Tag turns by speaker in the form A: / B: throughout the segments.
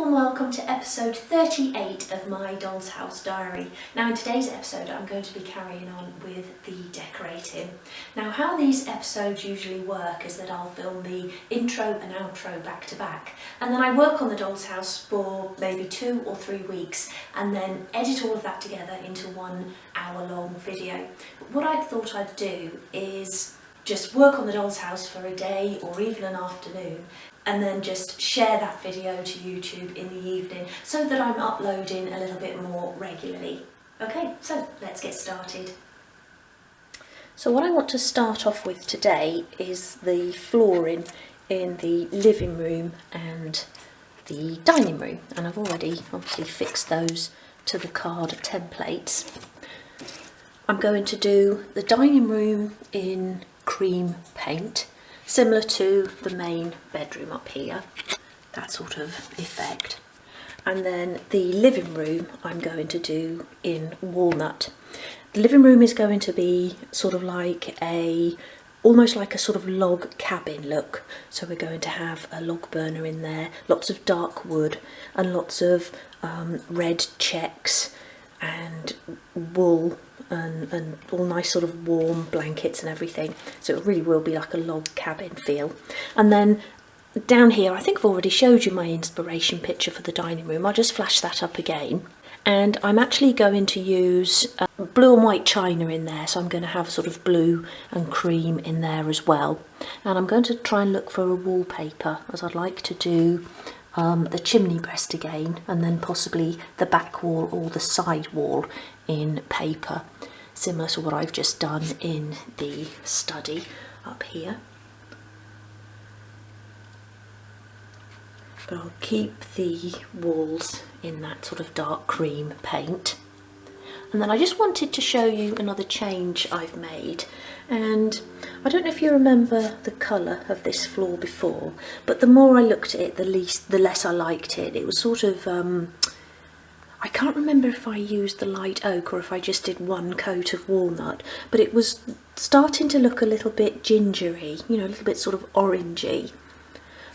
A: warm welcome to episode 38 of my Doll's House Diary. Now in today's episode I'm going to be carrying on with the decorating. Now how these episodes usually work is that I'll film the intro and outro back to back, and then I work on the Doll's House for maybe 2 or 3 weeks and then edit all of that together into 1 hour-long video. But what I thought I'd do is just work on the Doll's House for a day or even an afternoon, and then just share that video to YouTube in the evening so that I'm uploading a little bit more regularly. Okay, so let's get started. So what I want to start off with today is the flooring in the living room and the dining room, and I've already obviously fixed those to the card templates. I'm going to do the dining room in cream paint, similar to the main bedroom up here, that sort of effect. And then the living room I'm going to do in walnut. The living room is going to be sort of like almost like a sort of log cabin look. So we're going to have a log burner in there, lots of dark wood and lots of red checks and wool and all nice sort of warm blankets and everything, so it really will be like a log cabin feel. And then down here, I think I've already showed you my inspiration picture for the dining room. I'll just flash that up again, and I'm actually going to use blue and white china in there, so I'm going to have sort of blue and cream in there as well. And I'm going to try and look for a wallpaper, as I'd like to do the chimney breast again, and then possibly the back wall or the side wall in paper, similar to what I've just done in the study up here. But I'll keep the walls in that sort of dark cream paint. And then I just wanted to show you another change I've made, and I don't know if you remember the colour of this floor before, but the more I looked at it, the less I liked it. It was sort of, I can't remember if I used the light oak or if I just did 1 coat of walnut, but it was starting to look a little bit gingery, you know, a little bit sort of orangey.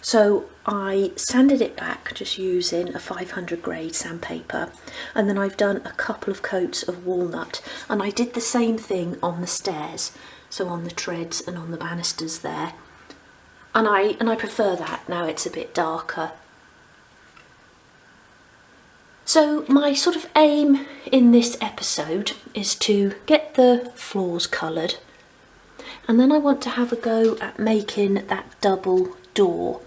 A: So I sanded it back just using a 500 grade sandpaper, and then I've done a couple of coats of walnut, and I did the same thing on the stairs, so on the treads and on the banisters there, and I prefer that now it's a bit darker. So my sort of aim in this episode is to get the floors coloured, and then I want to have a go at making that double door.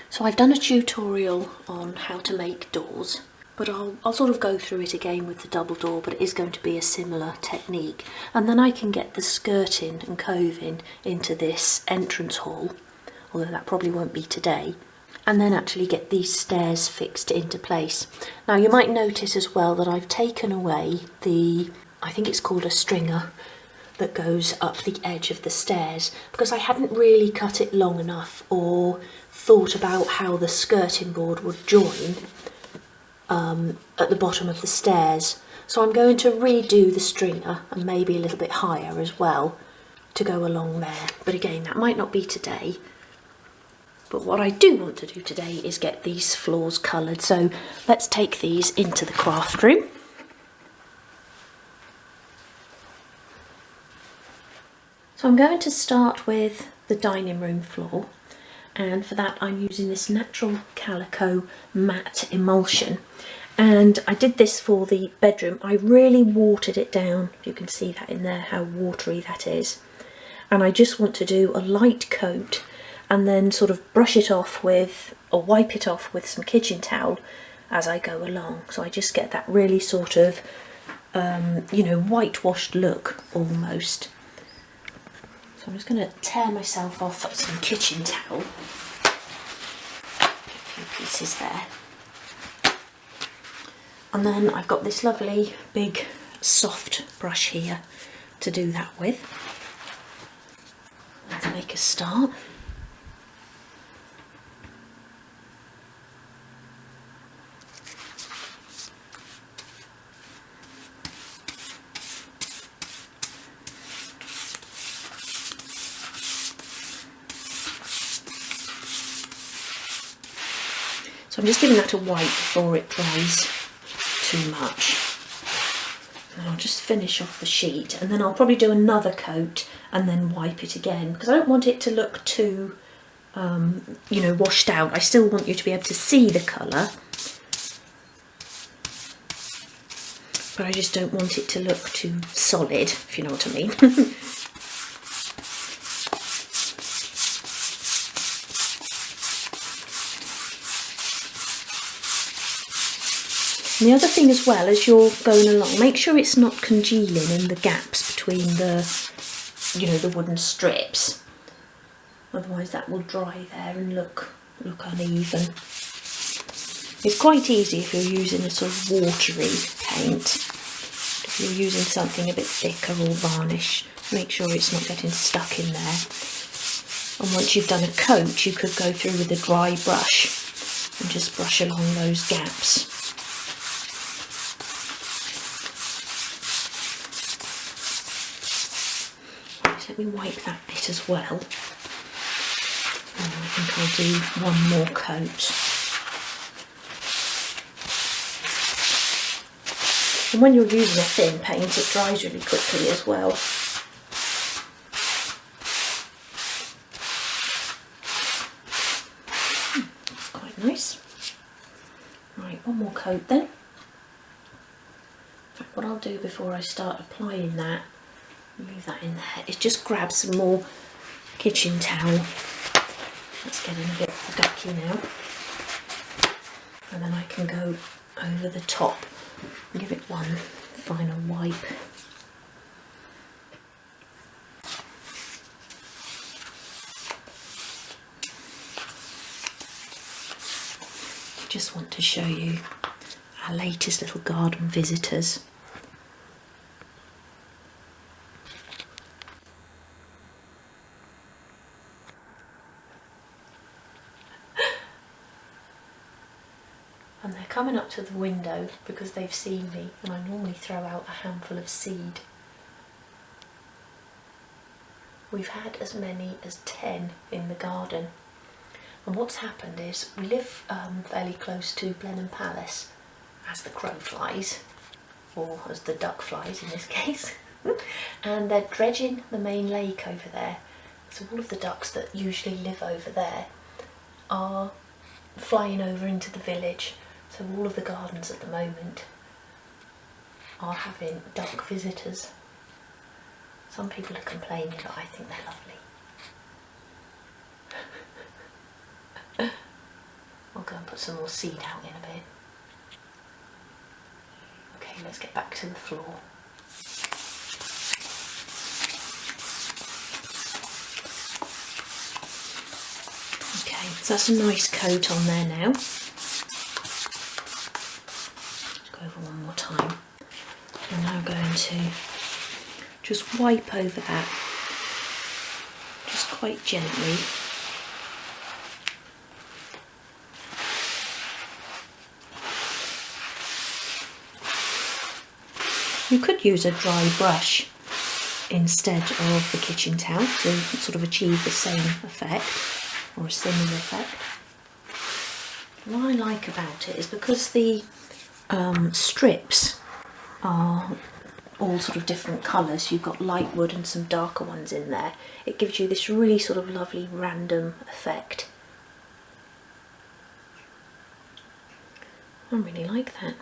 A: So I've done a tutorial on how to make doors, but I'll sort of go through it again with the double door, but it is going to be a similar technique. And then I can get the skirting and coving into this entrance hall, although that probably won't be today, and then actually get these stairs fixed into place. Now you might notice as well that I've taken away I think it's called a stringer, that goes up the edge of the stairs, because I hadn't really cut it long enough or thought about how the skirting board would join at the bottom of the stairs. So I'm going to redo the stringer, and maybe a little bit higher as well, to go along there. But again, that might not be today. But what I do want to do today is get these floors coloured. So let's take these into the craft room. So I'm going to start with the dining room floor, and for that I'm using this natural calico matte emulsion, and I did this for the bedroom. I really watered it down, you can see that in there how watery that is, and I just want to do a light coat and then sort of brush it off with, or wipe it off with some kitchen towel as I go along, so I just get that really sort of you know, whitewashed look almost. So I'm just going to tear myself off some kitchen towel, a few pieces there, and then I've got this lovely big soft brush here to do that with. Let's make a start. So I'm just giving that a wipe before it dries too much. And I'll just finish off the sheet, and then I'll probably do another coat and then wipe it again, because I don't want it to look too, you know, washed out. I still want you to be able to see the colour, but I just don't want it to look too solid, if you know what I mean. And the other thing as well, as you're going along, make sure it's not congealing in the gaps between the, you know, the wooden strips. Otherwise that will dry there and look uneven. It's quite easy if you're using a sort of watery paint. If you're using something a bit thicker or varnish, make sure it's not getting stuck in there. And once you've done a coat, you could go through with a dry brush and just brush along those gaps. Let me wipe that bit as well. And I think I'll do one more coat. And when you're using a thin paint, it dries really quickly as well. That's quite nice. Right, one more coat then. In fact, what I'll do before I start applying that, leave that in there, is just grab some more kitchen towel. That's getting a bit ducky now. And then I can go over the top and give it one final wipe. I just want to show you our latest little garden visitors. And they're coming up to the window because they've seen me, and I normally throw out a handful of seed. We've had as many as 10 in the garden, and what's happened is we live fairly close to Blenheim Palace, as the crow flies, or as the duck flies in this case, and they're dredging the main lake over there. So all of the ducks that usually live over there are flying over into the village. So all of the gardens at the moment are having duck visitors. Some people are complaining, but I think they're lovely. I'll go and put some more seed out in a bit. Okay, let's get back to the floor. Okay, so that's a nice coat on there now. Over one more time. I'm now going to just wipe over that, just quite gently. You could use a dry brush instead of the kitchen towel to sort of achieve the same effect, or a similar effect. What I like about it is because the strips are all sort of different colours. You've got light wood and some darker ones in there. It gives you this really sort of lovely random effect. I really like that.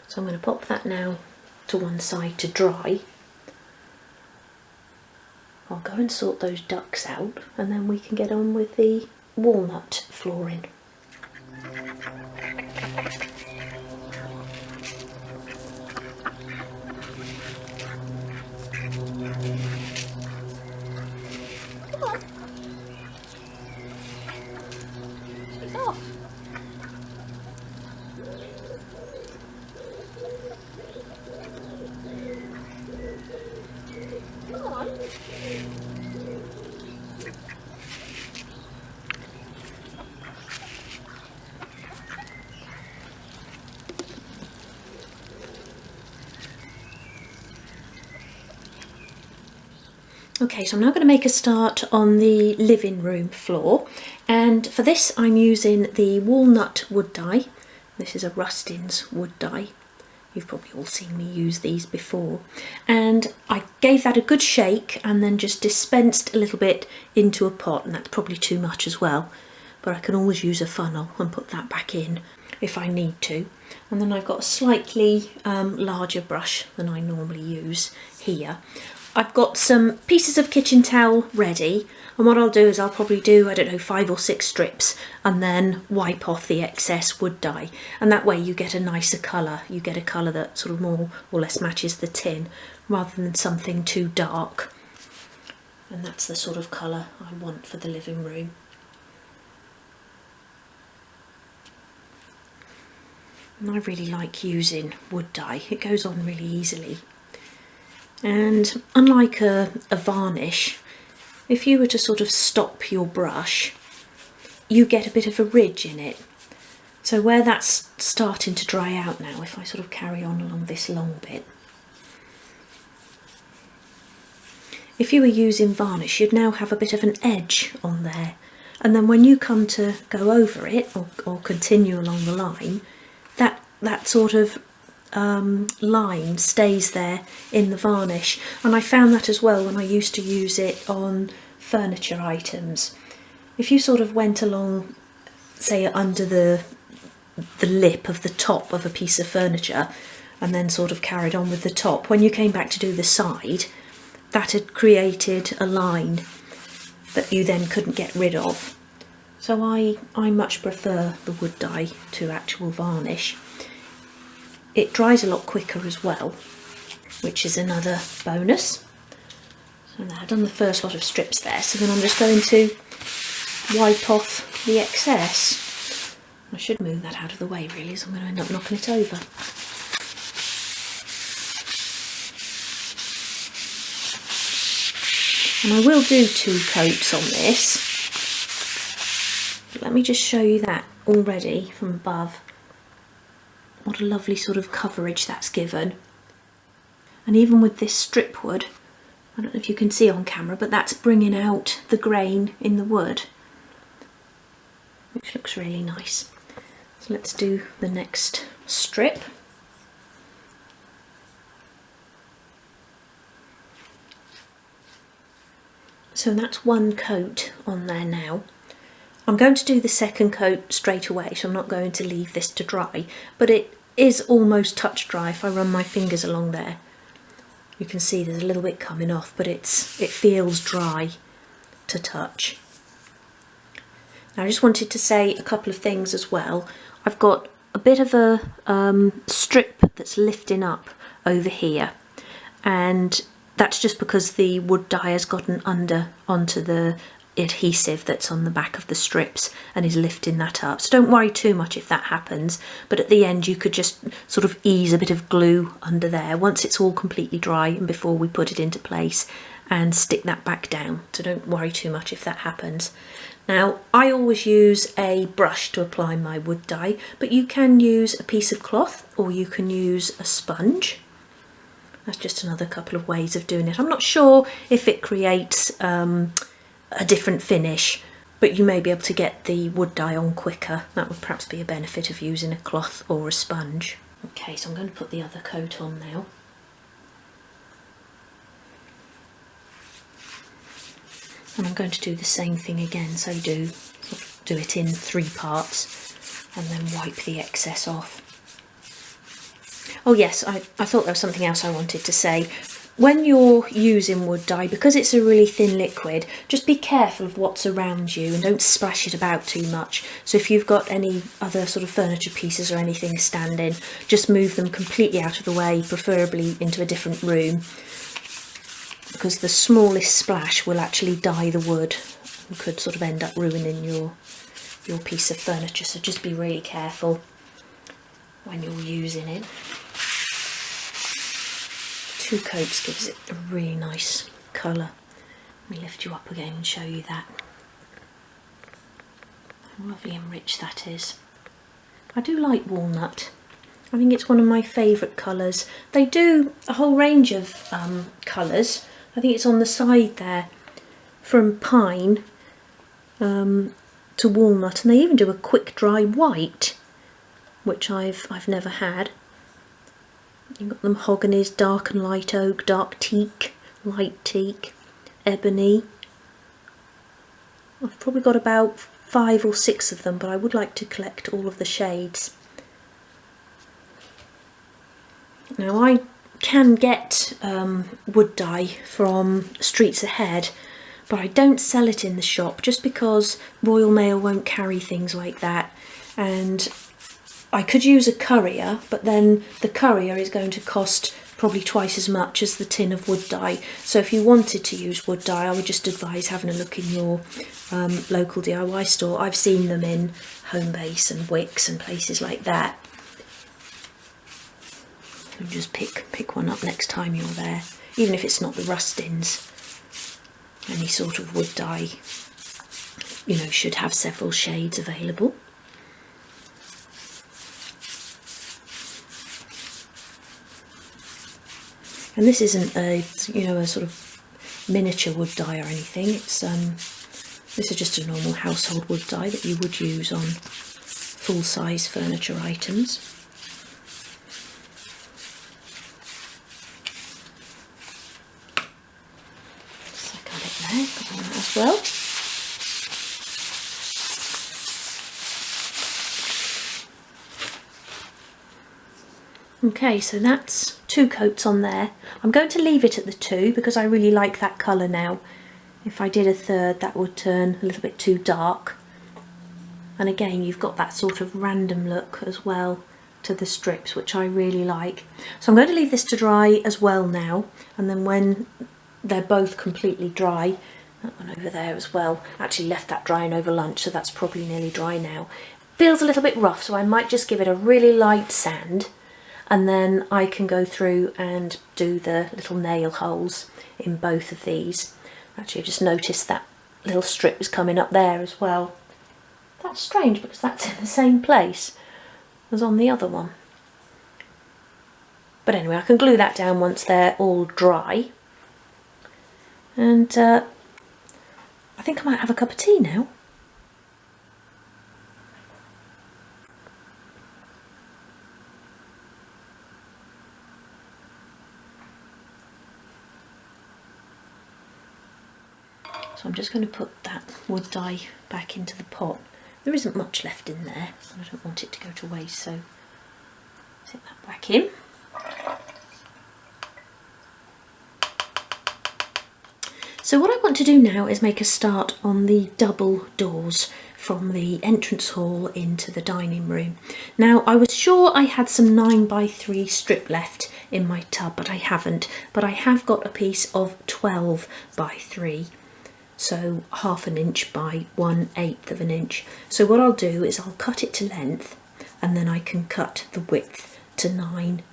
A: So I'm going to pop that now to one side to dry. I'll go and sort those ducks out, and then we can get on with the walnut flooring. Okay, so I'm now going to make a start on the living room floor, and for this I'm using the walnut wood dye. This is a Rustin's wood dye. You've probably all seen me use these before. And I gave that a good shake and then just dispensed a little bit into a pot, and that's probably too much as well, but I can always use a funnel and put that back in if I need to. And then I've got a slightly larger brush than I normally use here. I've got some pieces of kitchen towel ready, and what I'll do is I'll probably do, I don't know, 5 or 6 strips and then wipe off the excess wood dye, and that way you get a nicer colour. You get a colour that sort of more or less matches the tin rather than something too dark, and that's the sort of colour I want for the living room. And I really like using wood dye, it goes on really easily. And unlike a varnish, if you were to sort of stop your brush, you get a bit of a ridge in it. So where that's starting to dry out now, if I sort of carry on along this long bit, if you were using varnish, you'd now have a bit of an edge on there. And then when you come to go over it or continue along the line, that sort of line stays there in the varnish. And I found that as well when I used to use it on furniture items. If you sort of went along, say, under the lip of the top of a piece of furniture and then sort of carried on with the top, when you came back to do the side, that had created a line that you then couldn't get rid of. So I much prefer the wood dye to actual varnish. It dries a lot quicker as well, which is another bonus. So now I've done the first lot of strips there, so then I'm just going to wipe off the excess. I should move that out of the way really, so I'm going to end up knocking it over. And I will do 2 coats on this. But let me just show you that already from above. What a lovely sort of coverage that's given. And even with this strip wood, I don't know if you can see on camera, but that's bringing out the grain in the wood, which looks really nice. So let's do the next strip. So that's 1 coat on there now. I'm going to do the second coat straight away, so I'm not going to leave this to dry, but it is almost touch dry if I run my fingers along there. You can see there's a little bit coming off, but it feels dry to touch. Now I just wanted to say a couple of things as well. I've got a bit of a strip that's lifting up over here, and that's just because the wood dye has gotten under onto the adhesive that's on the back of the strips and is lifting that up. So don't worry too much if that happens, but at the end you could just sort of ease a bit of glue under there once it's all completely dry and before we put it into place, and stick that back down. So don't worry too much if that happens. Now I always use a brush to apply my wood dye, but you can use a piece of cloth or you can use a sponge. That's just another couple of ways of doing it. I'm not sure if it creates a different finish, but you may be able to get the wood dye on quicker. That would perhaps be a benefit of using a cloth or a sponge. Okay, so I'm going to put the other coat on now. And I'm going to do the same thing again, so do it in 3 parts and then wipe the excess off. Oh yes, I thought there was something else I wanted to say. When you're using wood dye, because it's a really thin liquid, just be careful of what's around you and don't splash it about too much. So if you've got any other sort of furniture pieces or anything standing, just move them completely out of the way, preferably into a different room, because the smallest splash will actually dye the wood and could sort of end up ruining your piece of furniture. So just be really careful when you're using it. 2 coats gives it a really nice colour. Let me lift you up again and show you that. How lovely and rich that is. I do like walnut. I think it's one of my favourite colours. They do a whole range of colours. I think it's on the side there, from pine to walnut, and they even do a quick dry white, which I've never had. You've got the mahoganies, dark and light oak, dark teak, light teak, ebony. I've probably got about 5 or 6 of them, but I would like to collect all of the shades. Now I can get wood dye from Streets Ahead, but I don't sell it in the shop just because Royal Mail won't carry things like that, and I could use a courier, but then the courier is going to cost probably twice as much as the tin of wood dye. So if you wanted to use wood dye, I would just advise having a look in your local DIY store. I've seen them in Homebase and Wix and places like that. And just pick one up next time you're there, even if it's not the Rustins. Any sort of wood dye, you know, should have several shades available. And this isn't a, you know, a sort of miniature wood dye or anything. It's this is just a normal household wood dye that you would use on full-size furniture items. So I got it there, got that as well. Okay, so that's 2 coats on there. I'm going to leave it at the 2 because I really like that colour now. If I did a third, that would turn a little bit too dark. And again, you've got that sort of random look as well to the strips, which I really like. So I'm going to leave this to dry as well now, and then when they're both completely dry, that one over there as well, actually left that drying over lunch, so that's probably nearly dry now. Feels a little bit rough, so I might just give it a really light sand, and then I can go through and do the little nail holes in both of these. Actually, I just noticed that little strip was coming up there as well. That's strange because that's in the same place as on the other one. But anyway, I can glue that down once they're all dry. And I think I might have a cup of tea now. So I'm just going to put that wood dye back into the pot. There isn't much left in there, and I don't want it to go to waste, so sit that back in. So what I want to do now is make a start on the double doors from the entrance hall into the dining room. Now, I was sure I had some 9x3 strip left in my tub, but I haven't. But I have got a piece of 12x3. So 1/2 inch by 1/8 of an inch. So what I'll do is I'll cut it to length, and then I can cut the width to 9,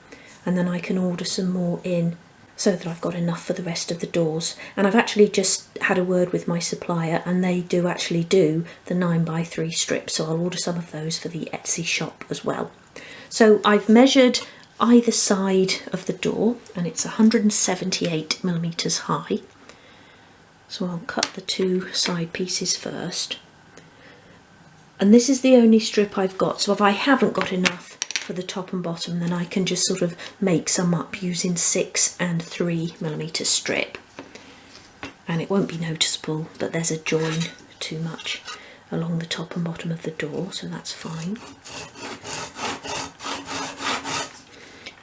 A: and then I can order some more in so that I've got enough for the rest of the doors. And I've actually just had a word with my supplier, and they do actually do the 9x3 strips, so I'll order some of those for the Etsy shop as well. So I've measured either side of the door, and it's 178mm high. So I'll cut the 2 side pieces first. And this is the only strip I've got, so if I haven't got enough for the top and bottom, then I can just sort of make some up using 6 and 3mm strip. And it won't be noticeable that there's a join too much along the top and bottom of the door, so that's fine.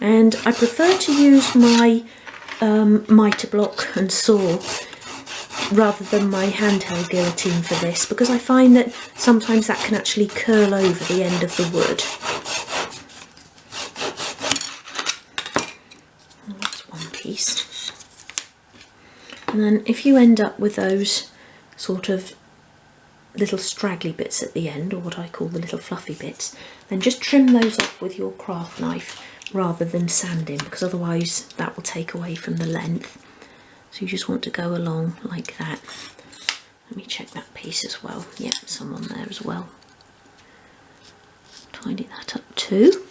A: And I prefer to use my mitre block and saw rather than my handheld guillotine for this, because I find that sometimes that can actually curl over the end of the wood. That's one piece. And then if you end up with those sort of little straggly bits at the end, or what I call the little fluffy bits, then just trim those off with your craft knife rather than sanding, because otherwise that will take away from the length. So you just want to go along like that. Let me check that piece as well. Yep, some on there as well. Tidy that up too.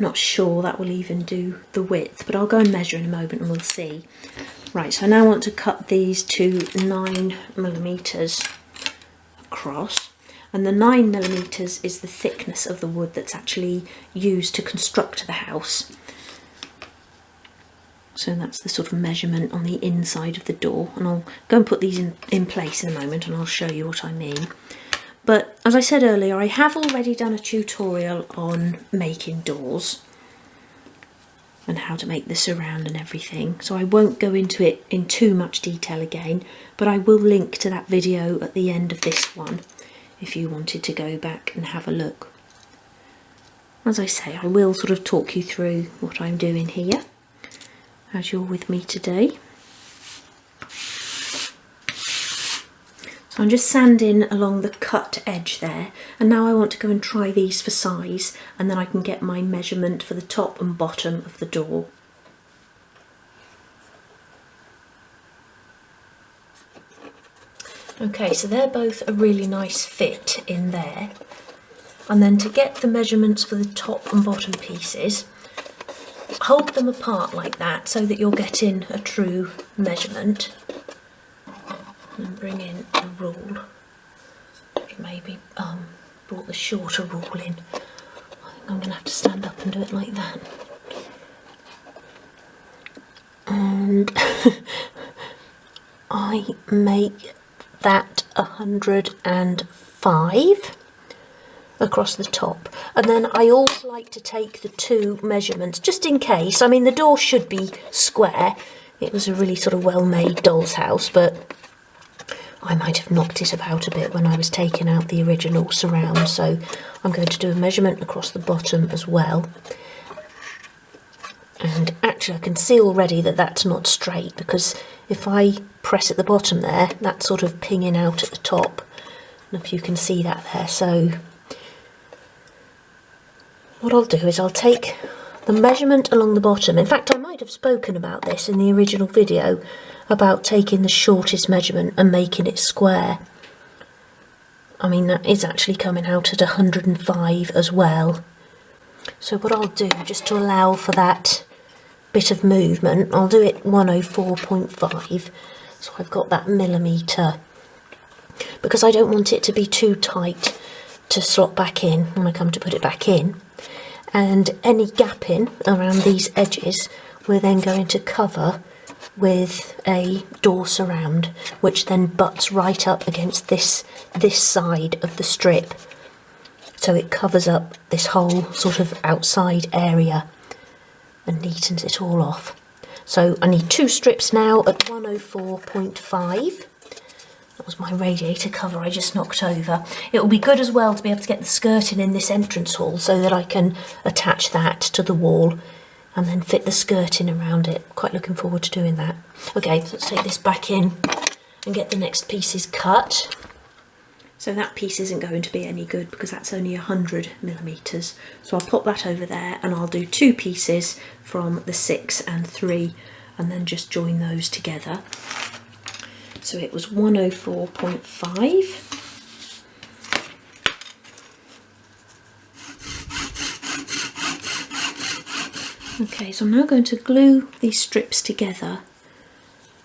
A: not sure that will even do the width, but I'll go and measure in a moment and we'll see. Right, so I now want to cut these to 9mm across, and the 9mm is the thickness of the wood that's actually used to construct the house. So that's the sort of measurement on the inside of the door, and I'll go and put these in place in a moment and I'll show you what I mean. But as I said earlier, I have already done a tutorial on making doors and how to make the surround and everything, so I won't go into it in too much detail again, but I will link to that video at the end of this one if you wanted to go back and have a look. As I say, I will sort of talk you through what I'm doing here as you're with me today. So I'm just sanding along the cut edge there, and now I want to go and try these for size, and then I can get my measurement for the top and bottom of the door. Okay, so they're both a really nice fit in there, and then to get the measurements for the top and bottom pieces, hold them apart like that so that you're getting a true measurement. And bring in a rule. Maybe brought the shorter rule in. I think I'm going to have to stand up and do it like that. And I make that 105 across the top, and then I always like to take the two measurements just in case. I mean, the door should be square. It was a really sort of well-made doll's house, but I might have knocked it about a bit when I was taking out the original surround, so I'm going to do a measurement across the bottom as well. And actually I can see already that that's not straight, because if I press at the bottom there, that's sort of pinging out at the top. I don't know if you can see that there. So what I'll do is I'll take the measurement along the bottom. In fact, I might have spoken about this in the original video, about taking the shortest measurement and making it square. I mean, that is actually coming out at 105 as well. So what I'll do, just to allow for that bit of movement, I'll do it 104.5. So I've got that millimetre, because I don't want it to be too tight to slot back in when I come to put it back in. And any gapping around these edges we're then going to cover with a door surround, which then butts right up against this side of the strip, so it covers up this whole sort of outside area and neatens it all off. So I need two strips now at 104.5. That was my radiator cover I just knocked over. It will be good as well to be able to get the skirting in this entrance hall so that I can attach that to the wall and then fit the skirting around it. Quite looking forward to doing that. Okay, so let's take this back in and get the next pieces cut. So that piece isn't going to be any good because that's only 100mm. So I'll pop that over there and I'll do two pieces from the 6 and 3 and then just join those together. So it was 104.5. Okay, so I'm now going to glue these strips together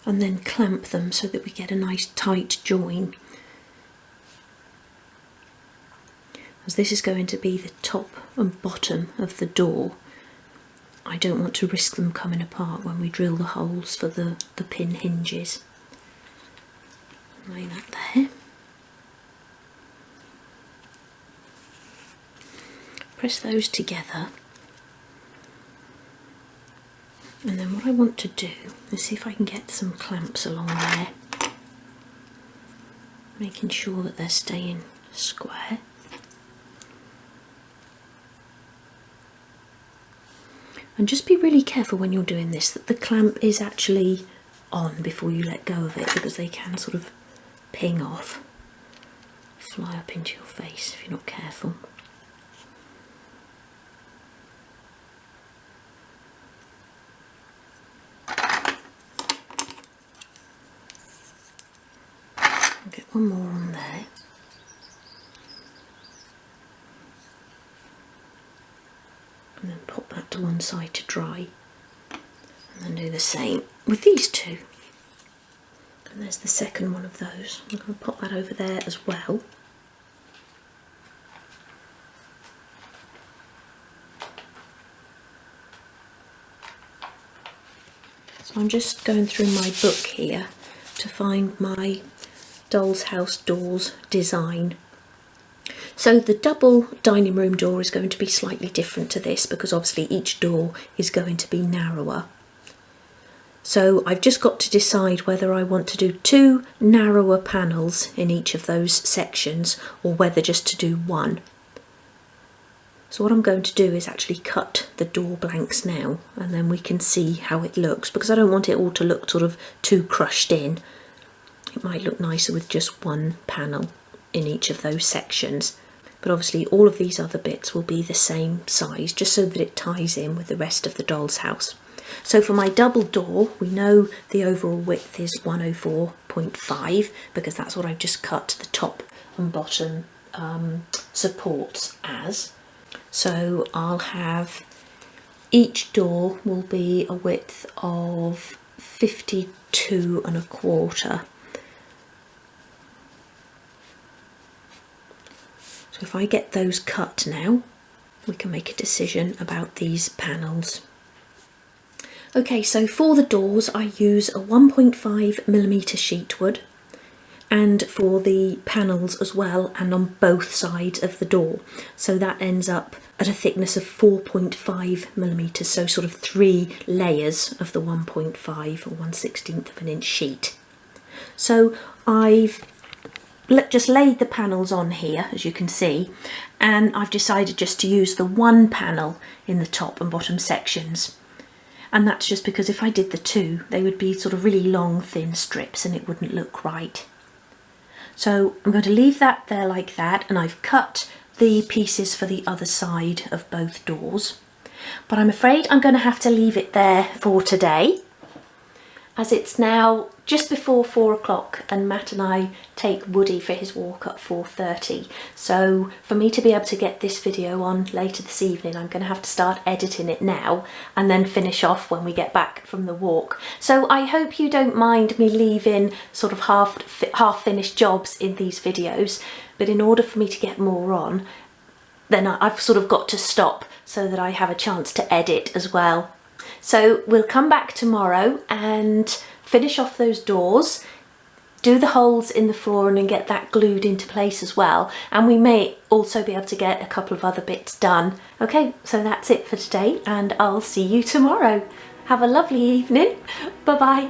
A: and then clamp them so that we get a nice tight join. As this is going to be the top and bottom of the door, I don't want to risk them coming apart when we drill the holes for the pin hinges. Lay that there. Press those together. And then what I want to do is see if I can get some clamps along there, making sure that they're staying square. And just be really careful when you're doing this that the clamp is actually on before you let go of it, because they can sort of ping off, fly up into your face if you're not careful. I'll get one more on there. And then pop to one side to dry. And then do the same with these two. And there's the second one of those. I'm going to pop that over there as well. So I'm just going through my book here to find my doll's house doors design. So the double dining room door is going to be slightly different to this because obviously each door is going to be narrower. So I've just got to decide whether I want to do 2 narrower panels in each of those sections or whether just to do 1. So what I'm going to do is actually cut the door blanks now, and then we can see how it looks, because I don't want it all to look sort of too crushed in. It might look nicer with just 1 panel in each of those sections. But obviously all of these other bits will be the same size, just so that it ties in with the rest of the doll's house. So for my double door, we know the overall width is 104.5 because that's what I've just cut the top and bottom supports as. So I'll have, each door will be a width of 52.25. So if I get those cut now, we can make a decision about these panels. Okay, so for the doors I use a 1.5mm sheet wood, and for the panels as well, and on both sides of the door. So that ends up at a thickness of 4.5mm, so sort of 3 layers of the 1.5 or 1/16 of an inch sheet. So I've just laid the panels on here, as you can see, and I've decided just to use the 1 panel in the top and bottom sections. And that's just because if I did the 2, they would be sort of really long, thin strips and it wouldn't look right. So I'm going to leave that there like that, and I've cut the pieces for the other side of both doors. But I'm afraid I'm going to have to leave it there for today, as it's now just before 4 o'clock and Matt and I take Woody for his walk at 4:30. So for me to be able to get this video on later this evening, I'm going to have to start editing it now and then finish off when we get back from the walk. So I hope you don't mind me leaving sort of half finished jobs in these videos, but in order for me to get more on, then I've sort of got to stop so that I have a chance to edit as well. So we'll come back tomorrow and finish off those doors, do the holes in the flooring and get that glued into place as well. And we may also be able to get a couple of other bits done. Okay, so that's it for today and I'll see you tomorrow. Have a lovely evening. Bye-bye.